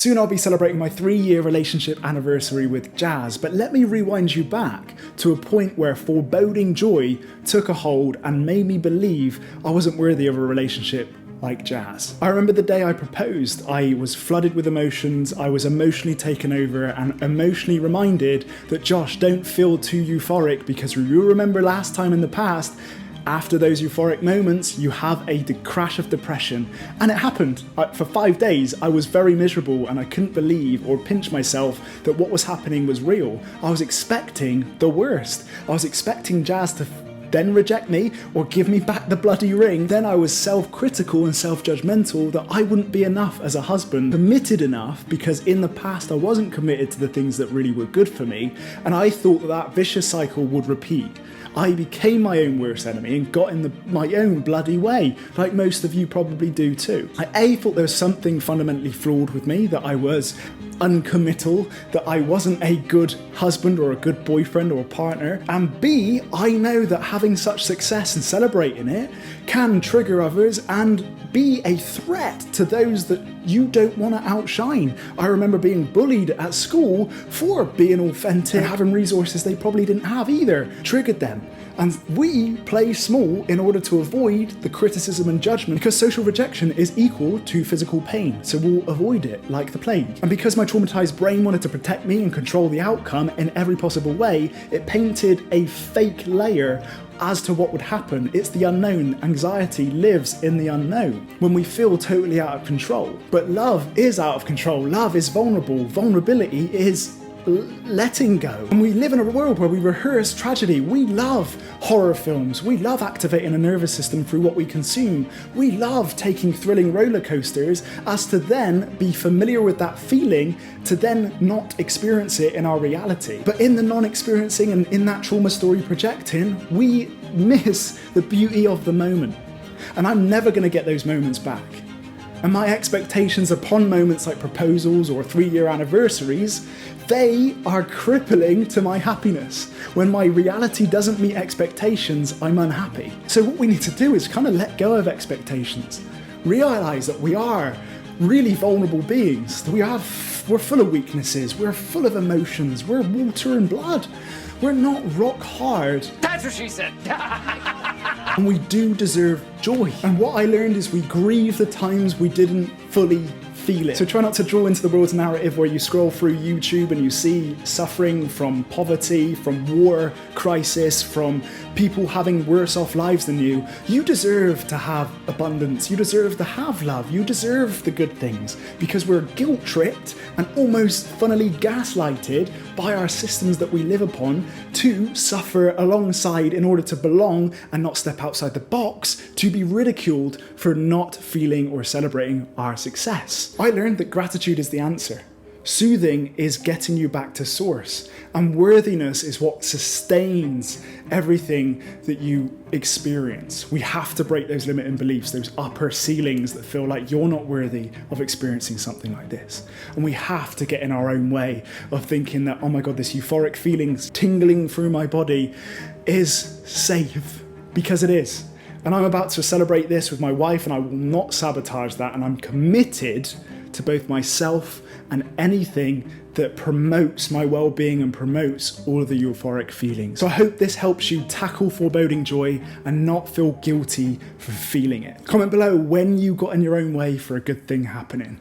Soon I'll be celebrating my 3-year relationship anniversary with Jazz, but let me rewind you back to a point where foreboding joy took a hold and made me believe I wasn't worthy of a relationship like Jazz. I remember the day I proposed. I was flooded with emotions, I was emotionally taken over and emotionally reminded that, Josh, don't feel too euphoric, because you remember last time in the past, after those euphoric moments, you have a crash of depression. And it happened. For 5 days, I was very miserable and I couldn't believe or pinch myself that what was happening was real. I was expecting the worst. I was expecting Jazz to then reject me or give me back the bloody ring. Then I was self-critical and self-judgmental that I wouldn't be enough as a husband, committed enough, because in the past I wasn't committed to the things that really were good for me, and I thought that vicious cycle would repeat. I became my own worst enemy and got in my own bloody way, like most of you probably do too. I thought there was something fundamentally flawed with me, that I was uncommittal, that I wasn't a good husband or a good boyfriend or a partner, and B, I know that having such success and celebrating it can trigger others and be a threat to those that you don't want to outshine. I remember being bullied at school for being authentic, having resources they probably didn't have either, triggered them. And we play small in order to avoid the criticism and judgment, because social rejection is equal to physical pain, so we'll avoid it like the plague. And because my traumatized brain wanted to protect me and control the outcome in every possible way, it painted a fake layer as to what would happen. It's the unknown. Anxiety lives in the unknown when we feel totally out of control. But love is out of control. Love is vulnerable. Vulnerability is letting go. And we live in a world where we rehearse tragedy. We love horror films. We love activating a nervous system through what we consume. We love taking thrilling roller coasters as to then be familiar with that feeling, to then not experience it in our reality. But in the non-experiencing and in that trauma story projecting, we miss the beauty of the moment. And I'm never going to get those moments back. And my expectations upon moments like proposals or 3-year anniversaries, they are crippling to my happiness. When my reality doesn't meet expectations, I'm unhappy. So what we need to do is kind of let go of expectations. Realize that we are really vulnerable beings. We're full of weaknesses. We're full of emotions. We're water and blood. We're not rock hard. That's what she said. And we do deserve joy. And what I learned is we grieve the times we didn't fully feel it. So try not to draw into the world's narrative where you scroll through YouTube and you see suffering from poverty, from war, crisis, from people having worse off lives than you. You deserve to have abundance. You deserve to have love. You deserve the good things, because we're guilt-tripped and almost funnily gaslighted by our systems that we live upon to suffer alongside in order to belong and not step outside the box, to be ridiculed for not feeling or celebrating our success. I learned that gratitude is the answer. Soothing is getting you back to source, and worthiness is what sustains everything that you experience. We have to break those limiting beliefs, those upper ceilings that feel like you're not worthy of experiencing something like this. And we have to get in our own way of thinking that, oh my God, this euphoric feelings tingling through my body is safe, because it is. And I'm about to celebrate this with my wife, and I will not sabotage that, and I'm committed to both myself and anything that promotes my well-being and promotes all of the euphoric feelings. So I hope this helps you tackle foreboding joy and not feel guilty for feeling it. Comment below when you got in your own way for a good thing happening.